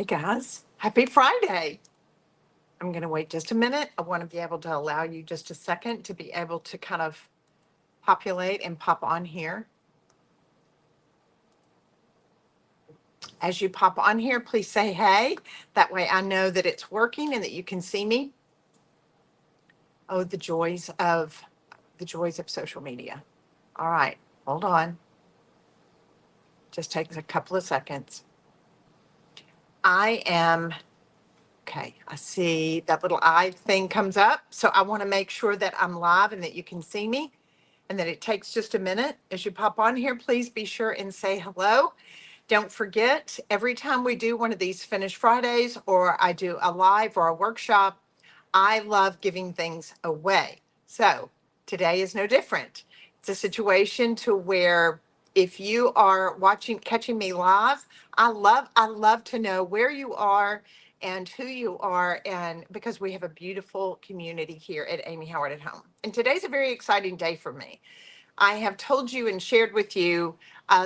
Hey guys, happy Friday. I'm going to wait just a minute. I want to be able to allow you just a second to be able to kind of populate and pop on here. As you pop on here, please say hey. That way I know that it's working and that you can see me. Oh, the joys of social media. All right, hold on. Just takes a couple of seconds. I am Okay, I see that little eye thing comes up. So I want to make sure that I'm live and that you can see me and that it takes just a minute. As you pop on here, please be sure and say hello. Don't forget, every time we do one of these Finish Fridays or I do a live or a workshop, I love giving things away. So today is no different. It's a situation to where if you are catching me live, I love to know where you are and who you are, and because we have a beautiful community here at Amy Howard at Home. And today's a very exciting day for me. I have told you and shared with you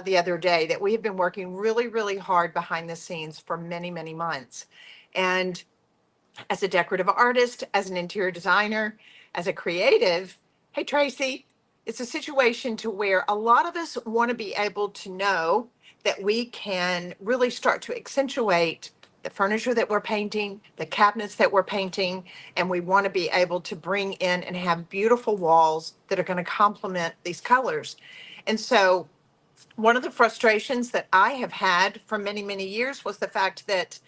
the other day that we have been working really, really hard behind the scenes for many, many months. And as a decorative artist, as an interior designer, as a creative, hey, Tracy, it's a situation to where a lot of us want to be able to know that we can really start to accentuate the furniture that we're painting, the cabinets that we're painting, and we want to be able to bring in and have beautiful walls that are going to complement these colors. And so one of the frustrations that I have had for many, many years was the fact that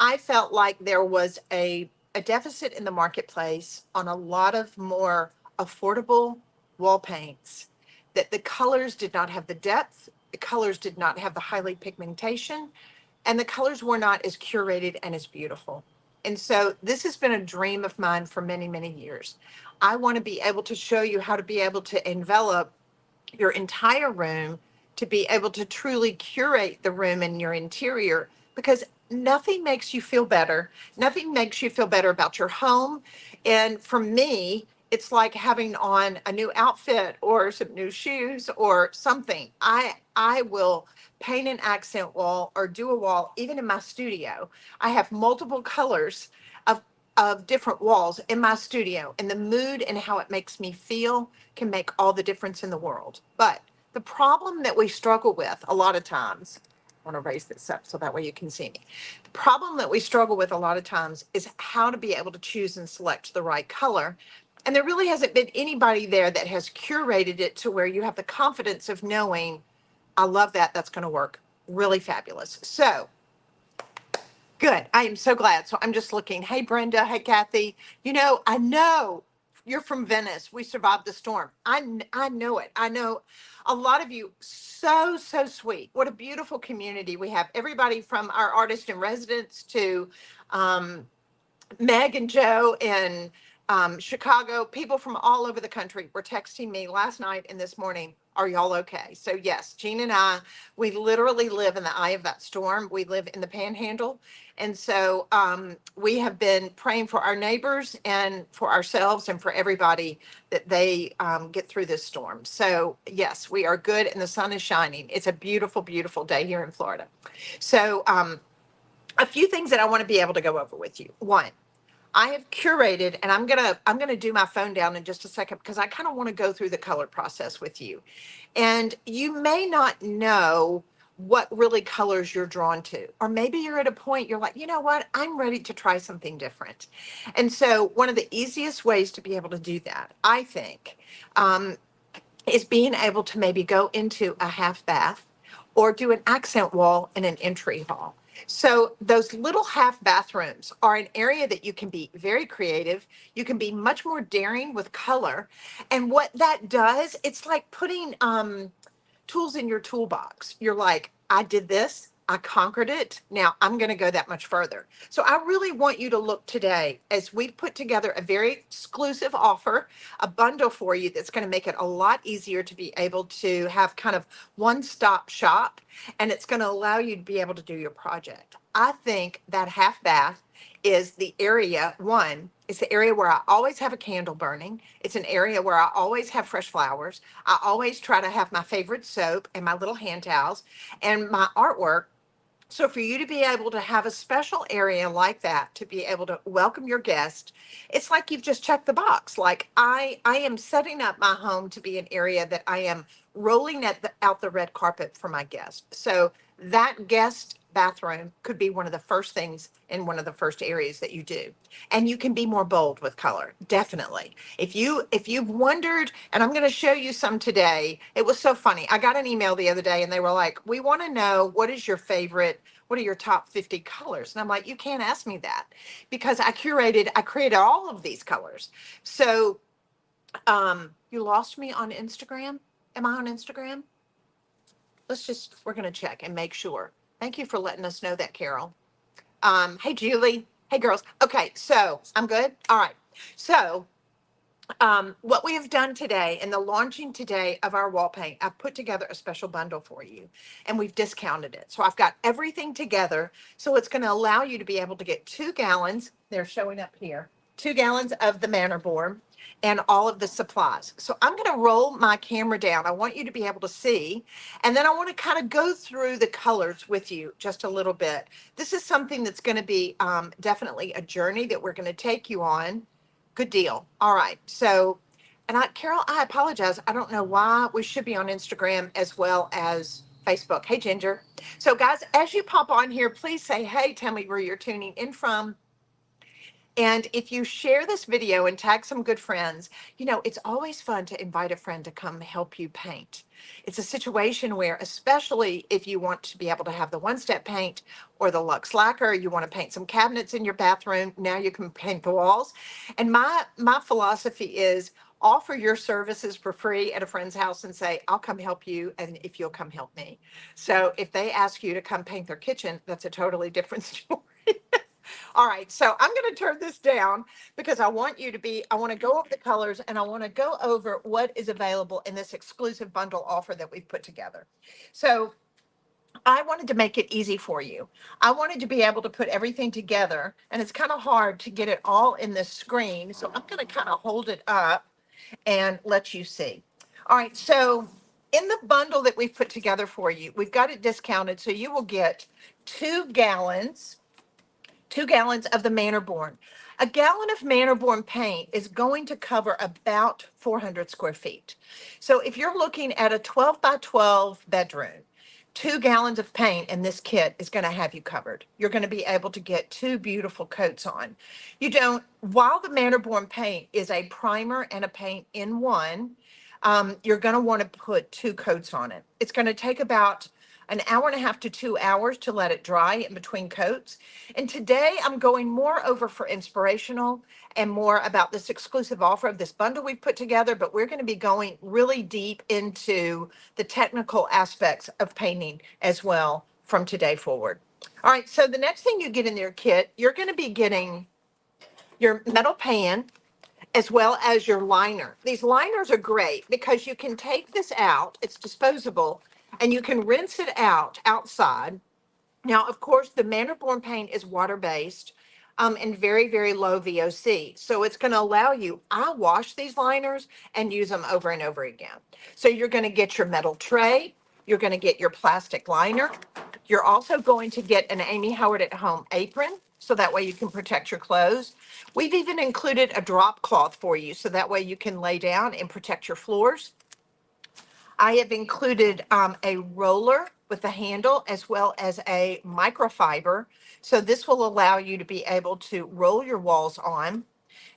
I felt like there was a deficit in the marketplace on a lot of more affordable wall paints, that the colors did not have the depth, the colors did not have the highly pigmentation, and the colors were not as curated and as beautiful. And so this has been a dream of mine for many, many years. I want to be able to show you how to be able to envelop your entire room, to be able to truly curate the room and your interior, because nothing makes you feel better. Nothing makes you feel better about your home. And for me, it's like having on a new outfit or some new shoes or something. I will paint an accent wall or do a wall even in my studio. I have multiple colors of different walls in my studio, and the mood and how it makes me feel can make all the difference in the world. But the problem that we struggle with a lot of times, I want to raise this up so that way you can see me. The problem that we struggle with a lot of times is how to be able to choose and select the right color. And there really hasn't been anybody there that has curated it to where you have the confidence of knowing, I love that, that's going to work really fabulous. So good. I am so glad. So I'm just looking. Hey, Brenda. Hey, Kathy. I know you're from Venice. We survived the storm. I know it. I know a lot of you. So, so sweet. What a beautiful community we have. Everybody from our artist in residence to um, Meg and Joe in Chicago, people from all over the country were texting me last night and this morning. Are y'all okay? So yes, Jean and I, we literally live in the eye of that storm. We live in the Panhandle. And so we have been praying for our neighbors and for ourselves and for everybody that they get through this storm. So yes, we are good and the sun is shining. It's a beautiful, beautiful day here in Florida. So a few things that I want to be able to go over with you. One, I have curated, and I'm gonna do my phone down in just a second because I kind of want to go through the color process with you. And you may not know what really colors you're drawn to, or maybe you're at a point you're like, you know what, I'm ready to try something different. And so one of the easiest ways to be able to do that, I think, um, is being able to maybe go into a half bath or do an accent wall in an entry hall. So those little half bathrooms are an area that you can be very creative. You can be much more daring with color. And what that does, it's like putting tools in your toolbox. You're like, I did this, I conquered it. Now I'm going to go that much further. So I really want you to look today as we've put together a very exclusive offer, a bundle for you that's going to make it a lot easier to be able to have kind of one-stop shop, and it's going to allow you to be able to do your project. I think that half bath is the area, one, it's the area where I always have a candle burning. It's an area where I always have fresh flowers. I always try to have my favorite soap and my little hand towels and my artwork So for you to be able to have a special area like that, to be able to welcome your guest, it's like you've just checked the box. Like I am setting up my home to be an area that I am rolling out the red carpet for my guest. So that guest bathroom could be one of the first things in one of the first areas that you do. And you can be more bold with color, definitely. If you've wondered, and I'm going to show you some today. It was so funny. I got an email the other day and they were like, "We want to know what is your favorite, what are your top 50 colors?" And I'm like, "You can't ask me that because I created all of these colors." So you lost me on Instagram. Am I on Instagram? We're going to check and make sure. Thank you for letting us know that, Carol. Hey, Julie. Hey, girls. Okay, so I'm good. All right. So what we have done today in the launching today of our wall paint, I've put together a special bundle for you and we've discounted it. So I've got everything together. So it's going to allow you to be able to get 2 gallons. They're showing up here, 2 gallons of the Manor Borne and all of the supplies. So I'm going to roll my camera down. I want you to be able to see, and then I want to kind of go through the colors with you just a little bit. This is something that's going to be definitely a journey that we're going to take you on. Good deal. All right. So, Carol, I apologize. I don't know why we should be on Instagram as well as Facebook. Hey, Ginger. So, guys, as you pop on here, please say, hey, tell me where you're tuning in from. And if you share this video and tag some good friends, it's always fun to invite a friend to come help you paint. It's a situation where, especially if you want to be able to have the one-step paint or the Luxe Lacquer, you want to paint some cabinets in your bathroom, now you can paint the walls. And my philosophy is offer your services for free at a friend's house and say, I'll come help you, and if you'll come help me. So if they ask you to come paint their kitchen, that's a totally different story. All right, so I'm going to turn this down because I want to go over the colors and I want to go over what is available in this exclusive bundle offer that we've put together. So I wanted to make it easy for you. I wanted to be able to put everything together, and it's kind of hard to get it all in this screen. So I'm going to kind of hold it up and let you see. All right, so in the bundle that we've put together for you, we've got it discounted. So you will get 2 gallons of the Manor Borne. A gallon of Manor Borne paint is going to cover about 400 square feet. So if you're looking at a 12 by 12 bedroom, 2 gallons of paint in this kit is going to have you covered. You're going to be able to get 2 beautiful coats on. While the Manor Borne paint is a primer and a paint in one, you're going to want to put 2 coats on it. It's going to take about an hour and a half to 2 hours to let it dry in between coats. And today I'm going more over for inspirational and more about this exclusive offer of this bundle we've put together, but we're going to be going really deep into the technical aspects of painting as well from today forward. All right, so the next thing you get in your kit, you're going to be getting your metal pan as well as your liner. These liners are great because you can take this out, it's disposable, and you can rinse it out outside. Now, of course, the Manor Borne paint is water-based and very, very low VOC. So it's going to allow you, I wash these liners and use them over and over again. So you're going to get your metal tray. You're going to get your plastic liner. You're also going to get an Amy Howard at Home apron, so that way you can protect your clothes. We've even included a drop cloth for you, so that way you can lay down and protect your floors. I have included a roller with a handle as well as a microfiber. So this will allow you to be able to roll your walls on.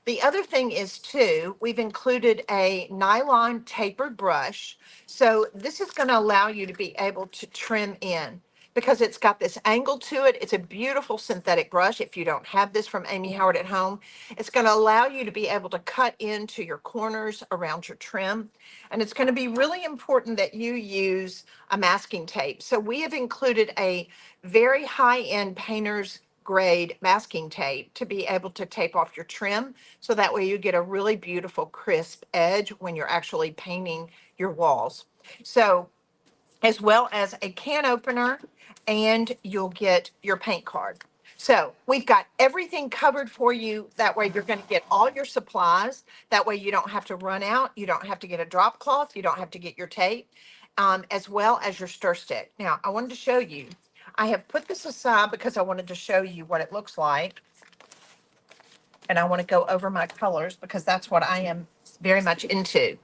The other thing is too, we've included a nylon tapered brush. So this is going to allow you to be able to trim in because it's got this angle to it. It's a beautiful synthetic brush. If you don't have this from Amy Howard at Home, it's going to allow you to be able to cut into your corners around your trim. And it's going to be really important that you use a masking tape. So we have included a very high-end painter's grade masking tape to be able to tape off your trim. So that way you get a really beautiful crisp edge when you're actually painting your walls. So as well as a can opener, and you'll get your paint card. So we've got everything covered for you. That way you're going to get all your supplies. That way you don't have to run out. You don't have to get a drop cloth. You don't have to get your tape, as well as your stir stick. Now I wanted to show you, I have put this aside because I wanted to show you what it looks like. And I want to go over my colors because that's what I am very much into.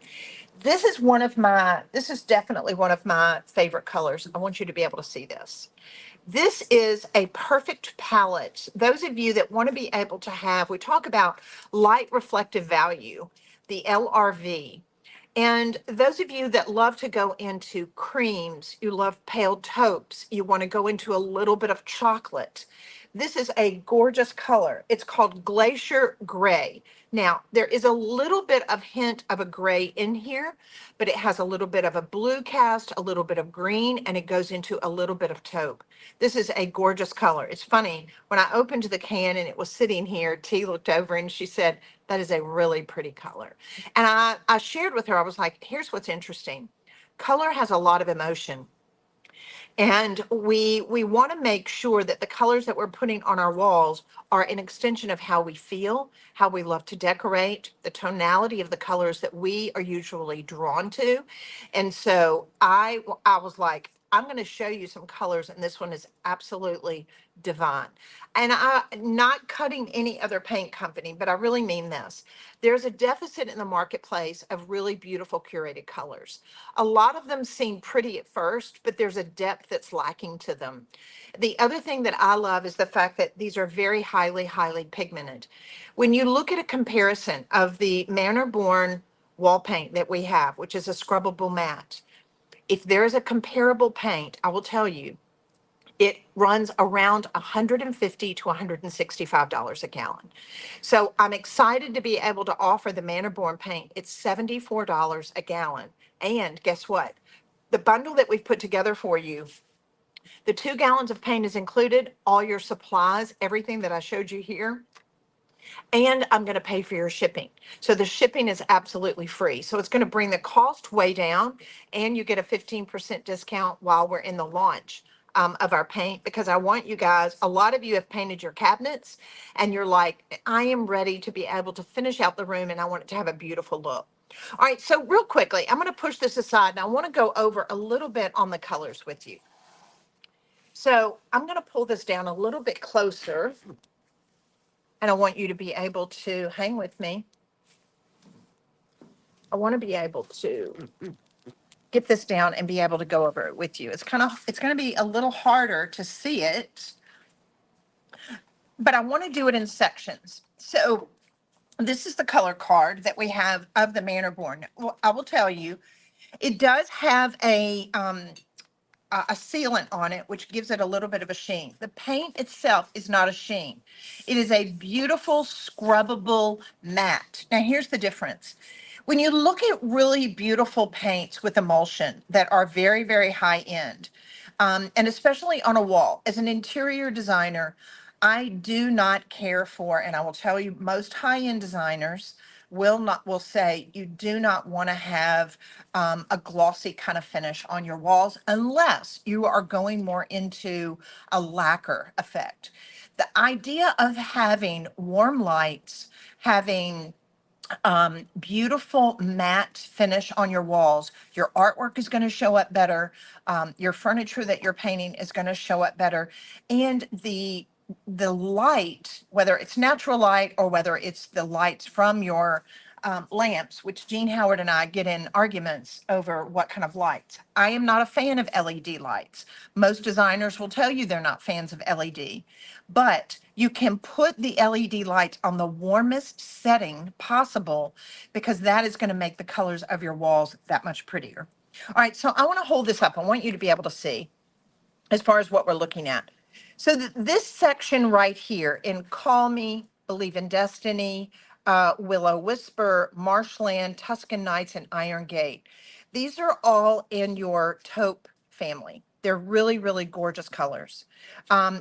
This is definitely one of my favorite colors. I want you to be able to see this. This is a perfect palette. Those of you that want to be able to have, we talk about light reflective value, the LRV. And those of you that love to go into creams, you love pale taupes, you want to go into a little bit of chocolate. This is a gorgeous color. It's called Glacier Gray. Now, there is a little bit of hint of a gray in here, but it has a little bit of a blue cast, a little bit of green, and it goes into a little bit of taupe. This is a gorgeous color. It's funny, when I opened the can and it was sitting here, T looked over and she said, that is a really pretty color. And I shared with her, I was like, here's what's interesting. Color has a lot of emotion. And we want to make sure that the colors that we're putting on our walls are an extension of how we feel, how we love to decorate, the tonality of the colors that we are usually drawn to. And so I was like, I'm going to show you some colors, and this one is absolutely divine. And I'm not cutting any other paint company, but I really mean this. There's a deficit in the marketplace of really beautiful curated colors. A lot of them seem pretty at first, but there's a depth that's lacking to them. The other thing that I love is the fact that these are very highly, highly pigmented. When you look at a comparison of the Manor Borne wall paint that we have, which is a scrubbable matte, if there is a comparable paint, I will tell you, it runs around $150 to $165 a gallon. So I'm excited to be able to offer the Manor Borne paint. It's $74 a gallon. And guess what? The bundle that we've put together for you, the 2 gallons of paint is included, all your supplies, everything that I showed you here, and I'm going to pay for your shipping. So the shipping is absolutely free. So it's going to bring the cost way down, and you get a 15% discount while we're in the launch of our paint, because I want you guys, a lot of you have painted your cabinets and you're like, I am ready to be able to finish out the room and I want it to have a beautiful look. All right, so real quickly, I'm going to push this aside and I want to go over a little bit on the colors with you. So I'm going to pull this down a little bit closer, and I want you to be able to hang with me. I want to be able to get this down and be able to go over it with you. It's going to be a little harder to see it, but I want to do it in sections. So this is the color card that we have of the Manor Borne. Well, I will tell you, it does have a sealant on it, which gives it a little bit of a sheen. The paint itself is not a sheen. It is a beautiful scrubbable matte. Now, here's the difference. When you look at really beautiful paints with emulsion that are very, very high end, and especially on a wall, as an interior designer, I do not care for, and I will tell you, most high-end designers will say you do not want to have a glossy kind of finish on your walls unless you are going more into a lacquer effect. The idea of having warm lights, having beautiful matte finish on your walls, your artwork is going to show up better. Your furniture that you're painting is going to show up better. And the light, whether it's natural light or whether it's the lights from your lamps, which Gene Howard and I get in arguments over what kind of lights. I am not a fan of LED lights. Most designers will tell you they're not fans of LED, but you can put the LED lights on the warmest setting possible because that is going to make the colors of your walls that much prettier. All right, so I want to hold this up. I want you to be able to see as far as what we're looking at. So this section right here in Call Me, Believe in Destiny, Willow Whisper, Marshland, Tuscan Nights, and Iron Gate. These are all in your taupe family. They're really, really gorgeous colors.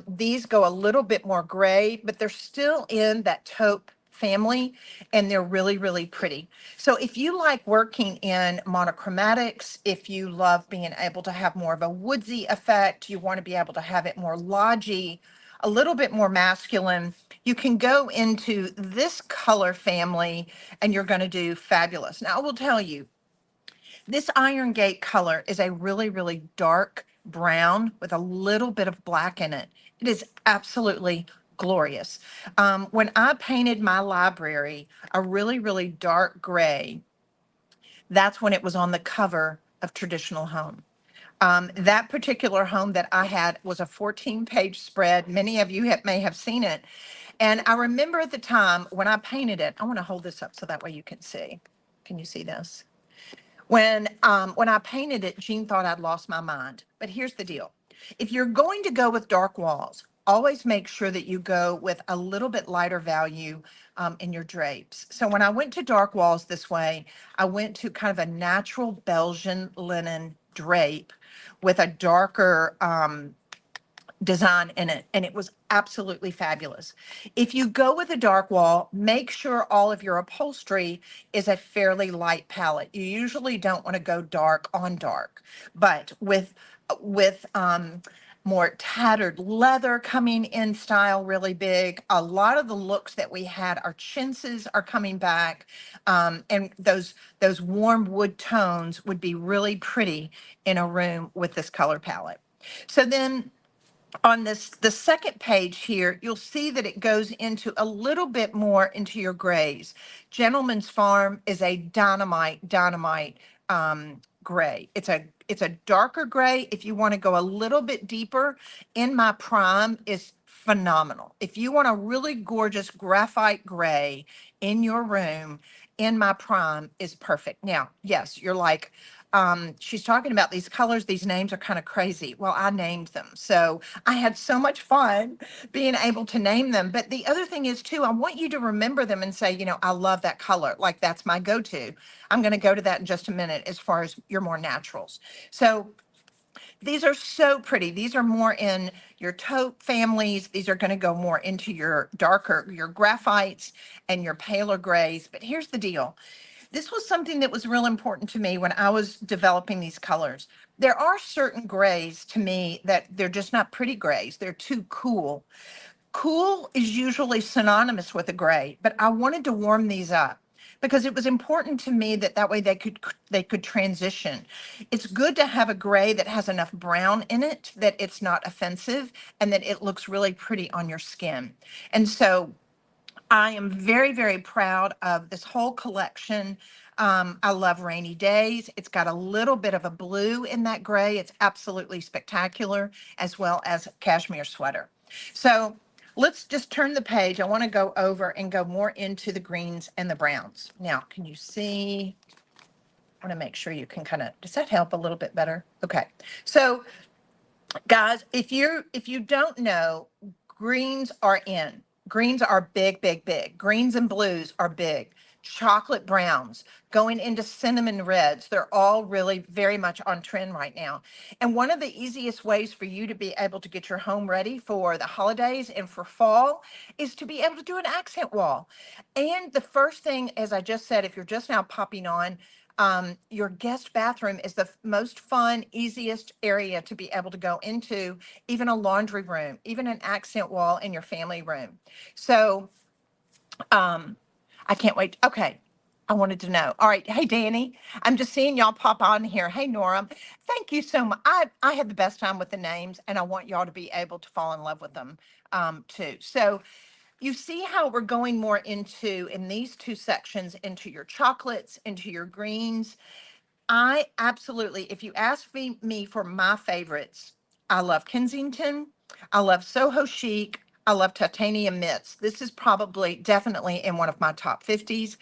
These go a little bit more gray, but they're still in that taupe family, and they're really, really pretty. So if you like working in monochromatics, if you love being able to have more of a woodsy effect, you want to be able to have it more lodgy, a little bit more masculine, you can go into this color family and you're going to do fabulous. Now, I will tell you, this Iron Gate color is a really, really dark brown with a little bit of black in it. It is absolutely glorious. When I painted my library a really, really dark gray, that's when it was on the cover of Traditional Home. That particular home that I had was a 14-page spread. Many of you may have seen it. And I remember at the time when I painted it, I want to hold this up so that way you can see. Can you see this? When I painted it, Jean thought I'd lost my mind. But here's the deal. If you're going to go with dark walls, always make sure that you go with a little bit lighter value in your drapes. So when I went to dark walls this way, I went to kind of a natural Belgian linen drape with a darker design in it, and it was absolutely fabulous. If you go with a dark wall, make sure all of your upholstery is a fairly light palette. You usually don't want to go dark on dark, but with more tattered leather coming in style really big, a lot of the looks that we had, our chintzes are coming back, and those warm wood tones would be really pretty in a room with this color palette. So then on the second page here, you'll see that it goes into a little bit more into your grays. Gentleman's Farm is a dynamite gray. It's a darker gray. If you want to go a little bit deeper, In My Prime is phenomenal. If you want a really gorgeous graphite gray in your room, In My Prime is perfect. Now, yes, you're like, she's talking about these colors, these names are kind of crazy. Well, I named them. So I had so much fun being able to name them. But the other thing is too, I want you to remember them and say, I love that color. Like that's my go-to. I'm going to go to that in just a minute as far as your more naturals. So these are so pretty. These are more in your taupe families. These are going to go more into your darker, your graphites and your paler grays. But here's the deal. This was something that was real important to me when I was developing these colors. There are certain grays to me that they're just not pretty grays. They're too cool. Cool is usually synonymous with a gray, but I wanted to warm these up because it was important to me that that way they could transition. It's good to have a gray that has enough brown in it that it's not offensive and that it looks really pretty on your skin. And so I am very, very proud of this whole collection. I love Rainy Days. It's got a little bit of a blue in that gray. It's absolutely spectacular, as well as Cashmere Sweater. So let's just turn the page. I want to go over and go more into the greens and the browns. Now, can you see? I want to make sure you can kind of, does that help a little bit better? Okay. So guys, if you don't know, greens are in. Greens are big, big, big. Greens and blues are big. Chocolate browns, going into cinnamon reds. They're all really very much on trend right now. And one of the easiest ways for you to be able to get your home ready for the holidays and for fall is to be able to do an accent wall. And the first thing, as I just said, if you're just now popping on, your guest bathroom is the most fun, easiest area to be able to go into, even a laundry room, even an accent wall in your family room. So I can't wait. Okay. I wanted to know. All right. Hey, Danny, I'm just seeing y'all pop on here. Hey, Nora, thank you so much. I had the best time with the names, and I want y'all to be able to fall in love with them too. So you see how we're going more into, in these two sections, into your chocolates, into your greens. I absolutely, if you ask me for my favorites, I love Kensington. I love Soho Chic. I love Titanium Mitts. This is probably definitely in one of my top 50s.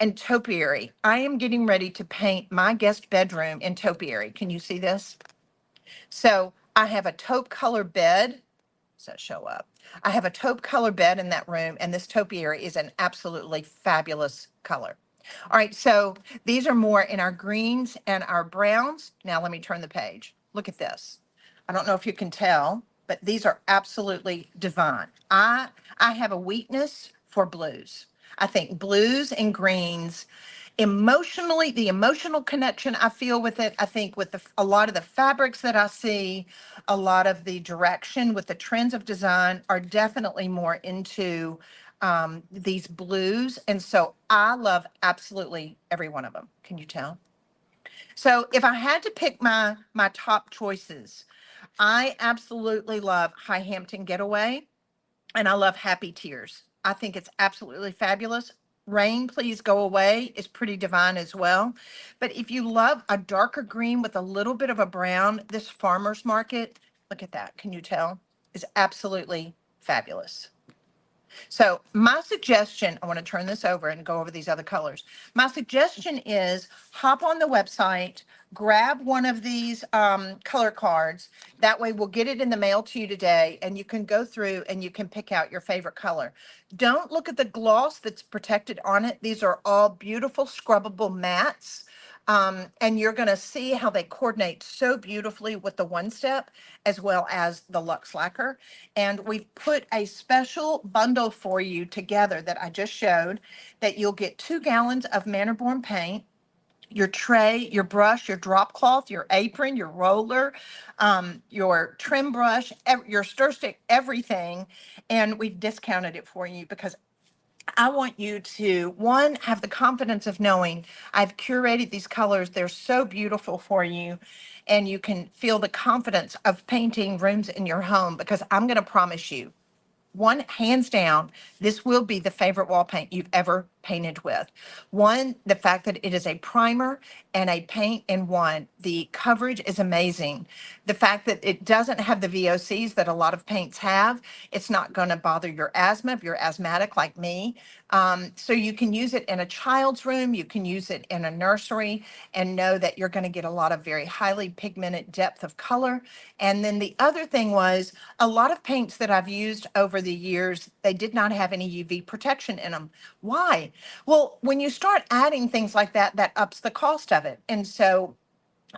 And topiary. I am getting ready to paint my guest bedroom in topiary. Can you see this? So I have a taupe color bed. Does that show up? I have a taupe color bed in that room, and this topiary is an absolutely fabulous color. All right, so these are more in our greens and our browns. Now let me turn the page. Look at this. I don't know if you can tell, but these are absolutely divine. I have a weakness for blues. I think blues and greens, emotionally, the emotional connection I feel with it, I think with a lot of the fabrics that I see, a lot of the direction with the trends of design are definitely more into these blues. And so I love absolutely every one of them. Can you tell? So if I had to pick my top choices, I absolutely love High Hampton Getaway and I love Happy Tears. I think it's absolutely fabulous. Rain, Please Go Away is pretty divine as well. But if you love a darker green with a little bit of a brown, this Farmer's Market, look at that. Can you tell? Is absolutely fabulous. So my suggestion, I want to turn this over and go over these other colors. My suggestion is hop on the website, grab one of these color cards. That way we'll get it in the mail to you today and you can go through and you can pick out your favorite color. Don't look at the gloss that's protected on it. These are all beautiful scrubbable mattes. And you're going to see how they coordinate so beautifully with the one step as well as the Luxe Lacquer. And we've put a special bundle for you together that I just showed that you'll get 2 gallons of Manor Borne paint, your tray, your brush, your drop cloth, your apron, your roller, your trim brush, your stir stick, everything. And we've discounted it for you because I want you to, one, have the confidence of knowing I've curated these colors. They're so beautiful for you. And you can feel the confidence of painting rooms in your home because I'm going to promise you, one, hands down, this will be the favorite wall paint you've ever painted with. One, the fact that it is a primer and a paint in one. The coverage is amazing. The fact that it doesn't have the VOCs that a lot of paints have, it's not going to bother your asthma if you're asthmatic like me. So you can use it in a child's room, you can use it in a nursery, and know that you're going to get a lot of very highly pigmented depth of color. And then the other thing was a lot of paints that I've used over the years, they did not have any UV protection in them. Why? Well, when you start adding things like that, that ups the cost of it. And so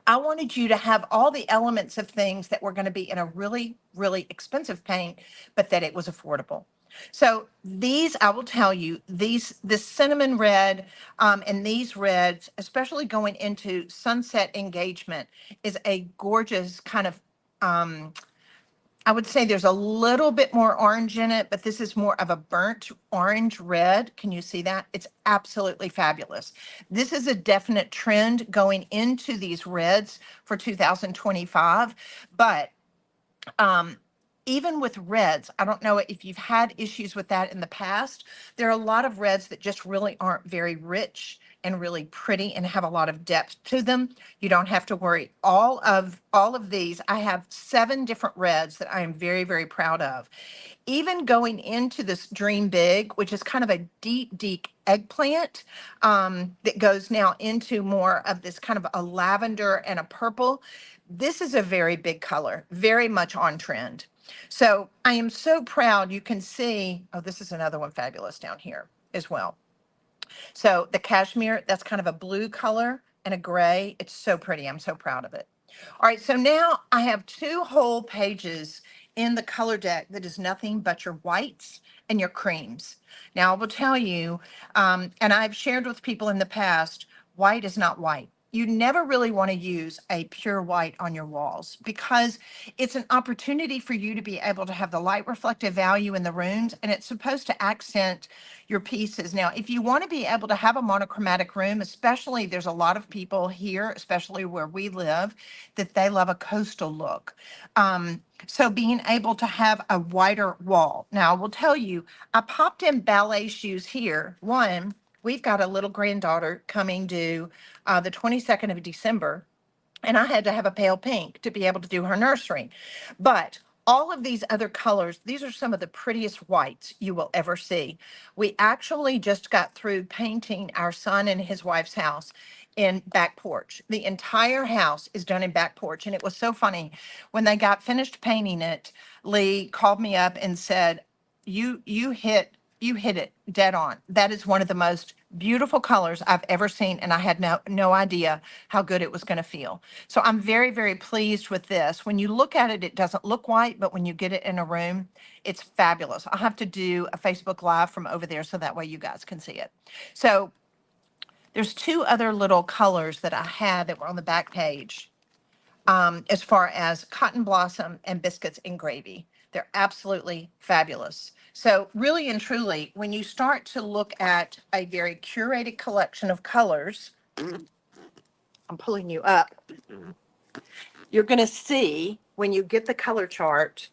I wanted you to have all the elements of things that were going to be in a really, really expensive paint, but that it was affordable. So these, I will tell you, this cinnamon red and these reds, especially going into sunset engagement, is a gorgeous kind of I would say there's a little bit more orange in it, but this is more of a burnt orange red. Can you see that? It's absolutely fabulous. This is a definite trend going into these reds for 2025. But even with reds, I don't know if you've had issues with that in the past. There are a lot of reds that just really aren't very rich and really pretty and have a lot of depth to them. You don't have to worry. All of these, I have 7 different reds that I am very, very proud of. Even going into this Dream Big, which is kind of a deep, deep eggplant that goes now into more of this kind of a lavender and a purple. This is a very big color, very much on trend. So I am so proud. You can see, oh, this is another one fabulous down here as well. So the cashmere, that's kind of a blue color and a gray. It's so pretty. I'm so proud of it. All right, so now I have 2 whole pages in the color deck that is nothing but your whites and your creams. Now, I will tell you, and I've shared with people in the past, white is not white. You never really want to use a pure white on your walls because it's an opportunity for you to be able to have the light reflective value in the rooms, and it's supposed to accent your pieces. Now, if you want to be able to have a monochromatic room, especially there's a lot of people here, especially where we live, that they love a coastal look. So being able to have a wider wall. Now, I will tell you, I popped in ballet shoes here. One, we've got a little granddaughter coming due the 22nd of December, and I had to have a pale pink to be able to do her nursery. But all of these other colors, these are some of the prettiest whites you will ever see. We actually just got through painting our son and his wife's house in back porch. The entire house is done in back porch. And it was so funny. When they got finished painting it, Lee called me up and said, you hit it dead on. That is one of the most beautiful colors I've ever seen, and I had no idea how good it was going to feel. So I'm very, very pleased with this. When you look at it, it doesn't look white, but when you get it in a room, it's fabulous. I'll have to do a Facebook Live from over there so that way you guys can see it. So there's 2 other little colors that I had that were on the back page as far as Cotton Blossom and Biscuits and Gravy. They're absolutely fabulous. So really and truly, when you start to look at a very curated collection of colors, I'm pulling you up. You're going to see when you get the color chart,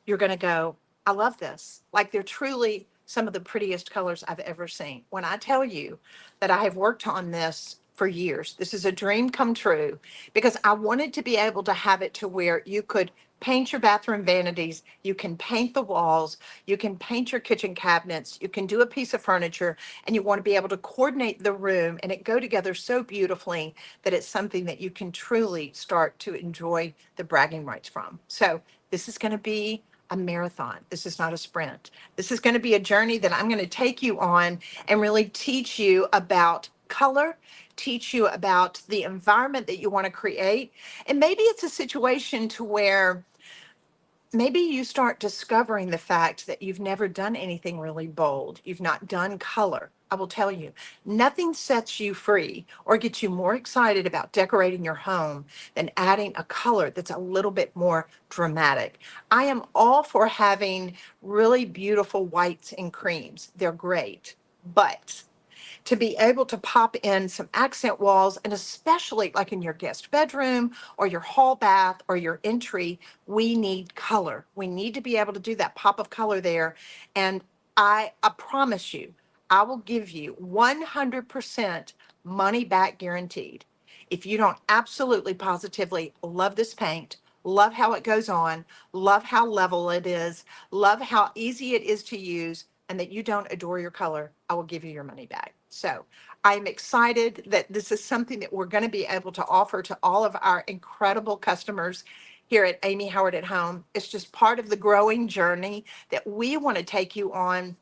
you're going to go, I love this. Like they're truly some of the prettiest colors I've ever seen. When I tell you that I have worked on this for years, this is a dream come true because I wanted to be able to have it to where you could paint your bathroom vanities, you can paint the walls, you can paint your kitchen cabinets, you can do a piece of furniture, and you want to be able to coordinate the room and it go together so beautifully that it's something that you can truly start to enjoy the bragging rights from. So this is going to be a marathon. This is not a sprint. This is going to be a journey that I'm going to take you on and really teach you about color, teach you about the environment that you want to create. And maybe it's a situation to where maybe you start discovering the fact that you've never done anything really bold. You've not done color. I will tell you, nothing sets you free or gets you more excited about decorating your home than adding a color that's a little bit more dramatic. I am all for having really beautiful whites and creams. They're great, but to be able to pop in some accent walls, and especially like in your guest bedroom or your hall bath or your entry, we need color. We need to be able to do that pop of color there. And I promise you, I will give you 100% money back guaranteed. If you don't absolutely positively love this paint, love how it goes on, love how level it is, love how easy it is to use, and that you don't adore your color, I will give you your money back. So I'm excited that this is something that we're going to be able to offer to all of our incredible customers here at Amy Howard at Home. It's just part of the growing journey that we want to take you on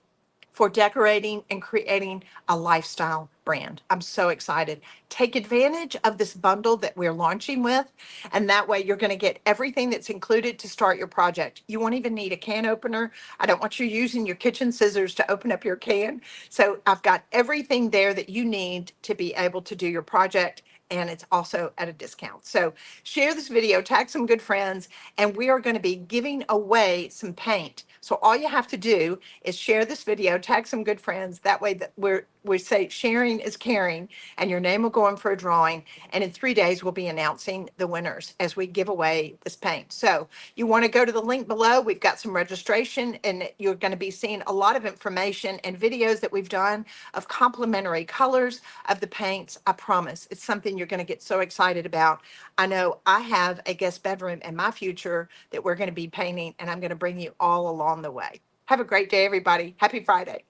for decorating and creating a lifestyle brand. I'm so excited. Take advantage of this bundle that we're launching with, and that way you're going to get everything that's included to start your project. You won't even need a can opener. I don't want you using your kitchen scissors to open up your can. So I've got everything there that you need to be able to do your project, and it's also at a discount. So share this video, tag some good friends, and we are going to be giving away some paint. So all you have to do is share this video, tag some good friends. That way that we say sharing is caring, and your name will go in for a drawing. And in 3 days, we'll be announcing the winners as we give away this paint. So you want to go to the link below. We've got some registration, and you're going to be seeing a lot of information and videos that we've done of complementary colors of the paints. I promise it's something you're going to get so excited about. I know I have a guest bedroom in my future that we're going to be painting, and I'm going to bring you all along the way. Have a great day, everybody. Happy Friday.